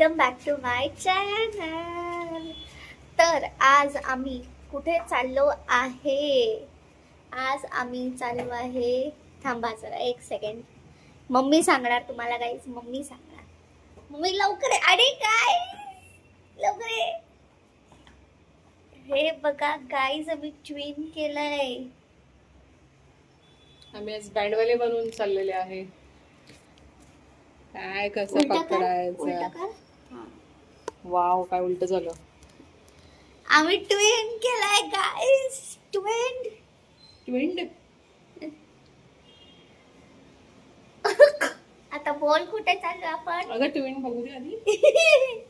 Welcome back to my channel. तर आज आम्ही कुठे चाललो आहे? आज आम्ही चाललो आहे, थांबा जरा एक सेकंड, मम्मी सांगणार तुम्हाला गाईज. मम्मी सांगणार. मम्मी लवकर आहे. अरे काय लवकर आहे. हे बघा गाईज, आम्ही ट्विन केलंय. आम्ही आज बँडवाले बनवून चाललेले आहे. काय कसं पकडायचं? वाव, काय उलट झालं. आम्ही ट्विन केलाय गाईज. ट्विन आता बोल, कुठे चाललो आपण? अगं ट्विन बघू दे आधी.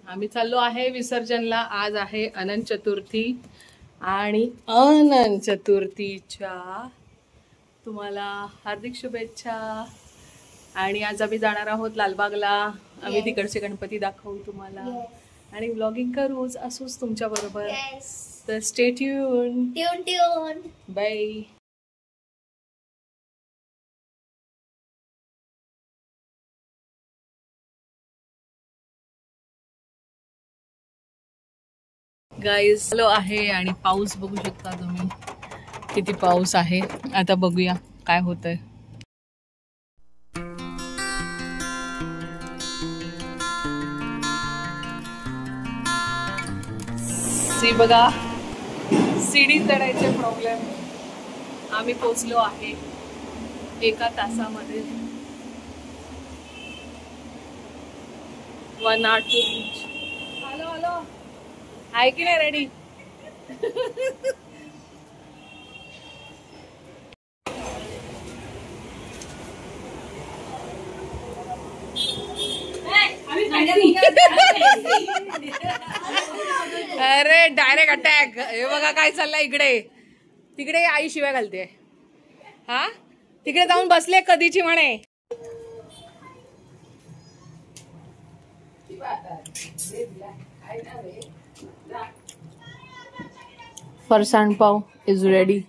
आम्ही चाललो आहे विसर्जनला. आज आहे अनंत चतुर्थी आणि अनंत चतुर्थीच्या तुम्हाला हार्दिक शुभेच्छा. आणि आज आम्ही जाणार आहोत लालबागला. आम्ही तिकडचे गणपती दाखवू तुम्हाला आणि व्लॉगिंग करूच असूच तुमच्या बरोबर. तर स्टे ट्यून. बाय. गाईज आलो आहे आणि पाऊस बघू शकता तुम्ही किती पाऊस आहे. आता बघूया काय होतंय. सी बघा, सीडी चढायचे प्रॉब्लेम. आम्ही पोचलो आहे 1 तासामध्ये. 1 hour to reach. हॅलो आहे की नाही रेडी? अरे डायरेक्ट अटॅक. हे बघा काय चाललंय इकडे. तिकडे आई शिवाय घालते. हा, तिकडे जाऊन बसले कधीची म्हणे. फरसाण पाव इज रेडी.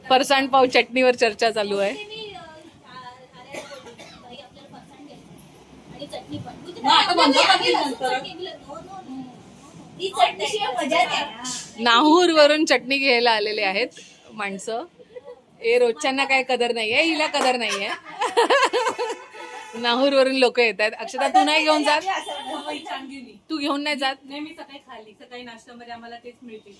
फरसाण पाव चटणीवर चर्चा चालू आहे. नाहूर वरून चटणी घ्यायला आलेले आहेत माणसं. हे रोजच्यांना काय कदर नाहीये, हिला कदर नाहीये. नाहूर वरून लोक येत आहेत. अक्षता तू नाही घेऊन जात? तू घेऊन नाही जात? नाही, मी सकाळी खाली. सकाळी नाश्त्यामध्ये आम्हाला तेच मिळते.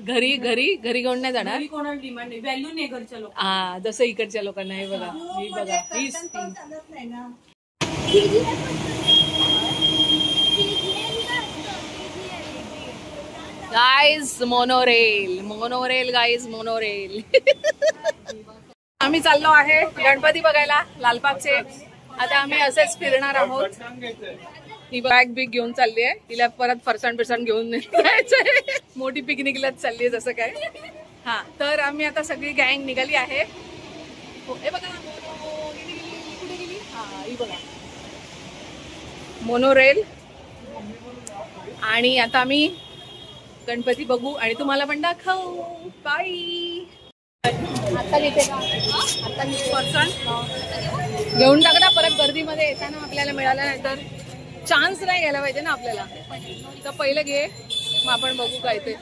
घरी घेऊन नाही जाणार? कोणाला डिमांड नाही, व्हॅल्यू नाही घरच्या लोक. हा, जसं इकडच्या लोकांना. हे बघा, ही बघा, गाईज मोनोरेल गाईज मोनोरेल. आम्ही चाललो आहे गणपती बघायला लालबागचे. आता आम्ही असेच फिरणार आहोत. ही बॅग बिग घेऊन चालली आहे. तिला परत फरसाण घेऊन जायचंय. मोठी पिकनिकलाच चालली आहे जसं काय. हा, तर आम्ही आता सगळी गँग निघाली आहे. हे बघा, कुठे गेली? हा, ही बघा मोनोरेल. आणि आता आम्ही गणपती बघू आणि तुम्हाला पण दाखवू. बाय. आता फरसाण घेऊन टाकता. परत गर्दीमध्ये येताना आपल्याला मिळालं नाही तर चान्स नाही घ्यायला पाहिजे ना आपल्याला. तर पहिलं घे, मग आपण बघू काय ते.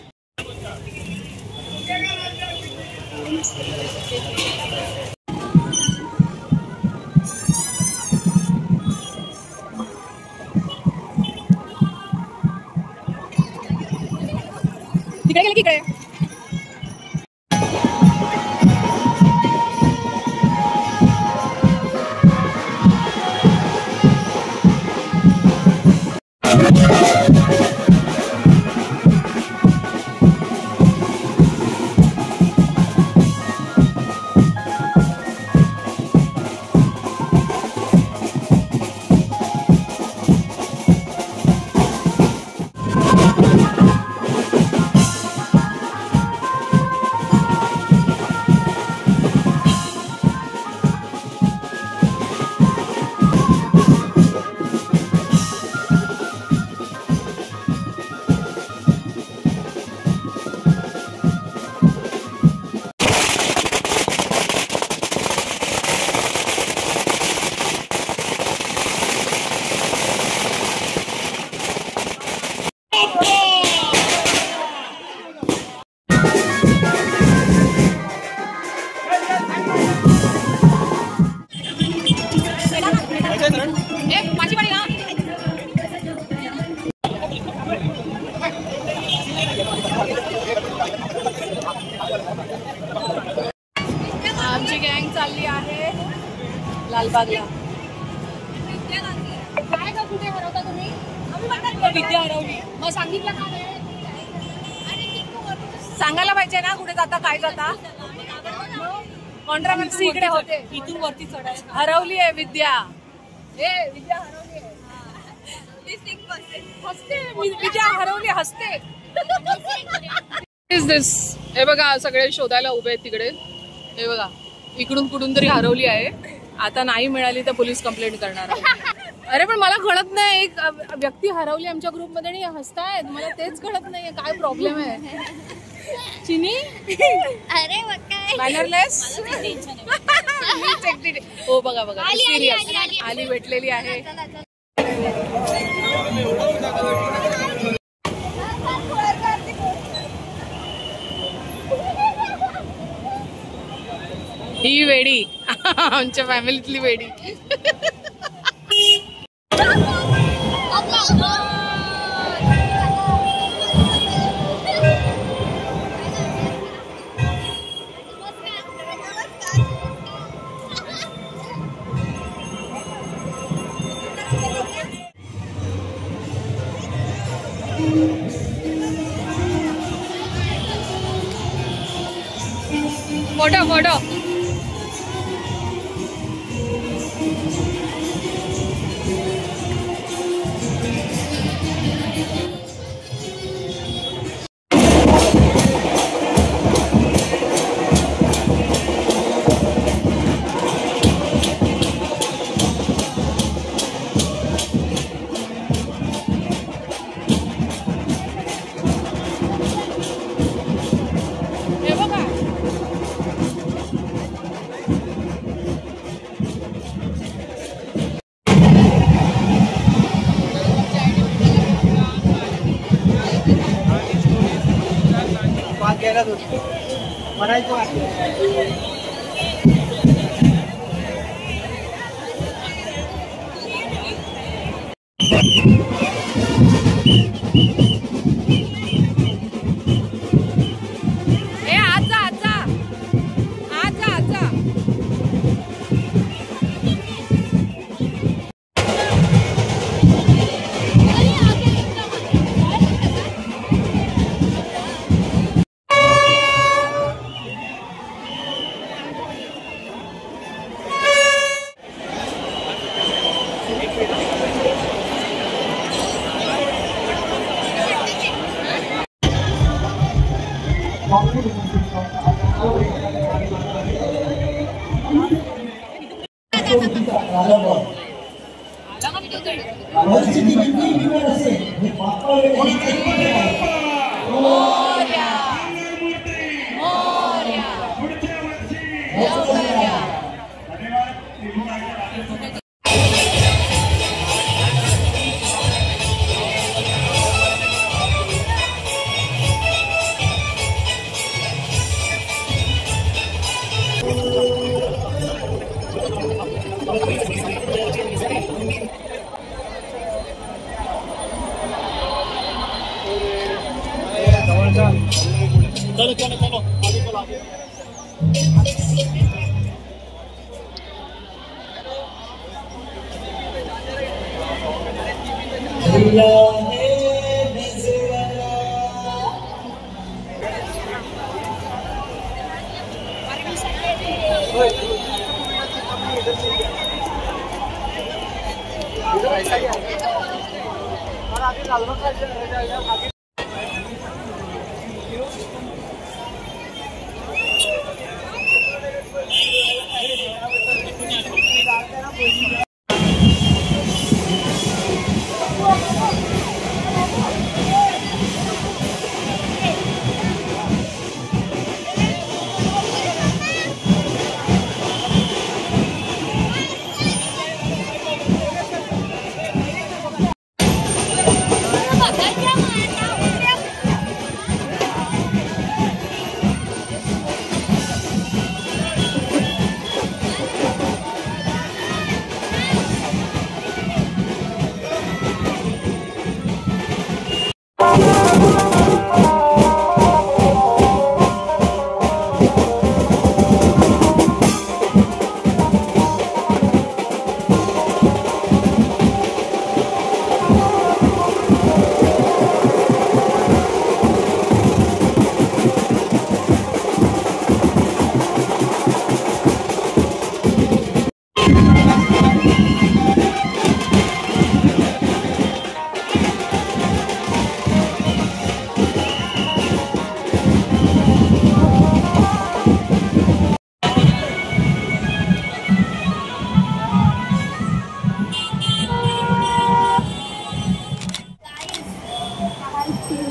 तिकडे गेले की काय? आमची गँग चालली आहे लालबागला. काय का कुठे हरवता तुम्ही? विद्या हरवली. मग सांगितलं का? सांगायला पाहिजे ना कुठे जाता काय जाता. कॉन्ट्रावर्सी इकडे होते. इथून वरती चढायला हरवली आहे विद्या. विद्या हरवली आहे. हसते विद्या हरवली हसते. इज दिस? हे बघा सगळे शोधायला उभे आहेत तिकडे. हे बघा इकडून कुठून तरी हरवली आहे. आता नाही मिळाली तर पोलीस कंप्लेंट करणार आहे. अरे पण मला कळत नाही, एक व्यक्ती हरवली आमच्या ग्रुपमध्ये आणि हसतायत. मला तेच कळत नाहीये काय प्रॉब्लेम आहे. चिनी अरे काय बॅनरलेस. हो बघा बघा सिरियस आली भेटलेली आहे. ही वेडी आमच्या फॅमिलीतली वेडी. फोटो फोटो बघा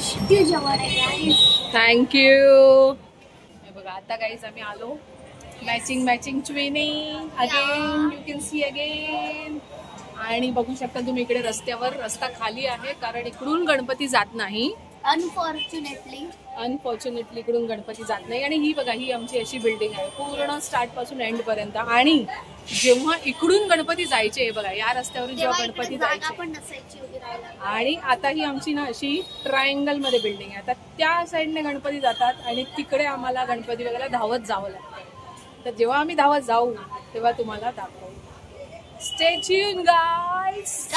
किती जवळ आहे guys. थँक्यू. हे बघा आता काहीच आम्ही आलो. Matching twinning again, you can see again. आणि बघू शकता तुम्ही इकडे रस्त्यावर रस्ता खाली आहे कारण इकडून गणपती जात नाही. अनफॉर्च्युनेटली इकडून गणपती जात नाही. आणि ही बघा, ही आमची अशी बिल्डिंग आहे पूर्ण स्टार्ट पासून एंड पर्यंत. आणि जेव्हा इकडून गणपती जायचे बघा, या रस्त्यावरून जेव्हा गणपती जायचे, आणि आता ही आमची ना अशी ट्रायंगल मध्ये बिल्डिंग आहे. तर त्या साईडने गणपती जातात आणि तिकडे आम्हाला गणपती बघायला धावत जावं लागतं. तर जेव्हा आम्ही धावत जाऊ तेव्हा तुम्हाला दाखवू. Stay tune guys.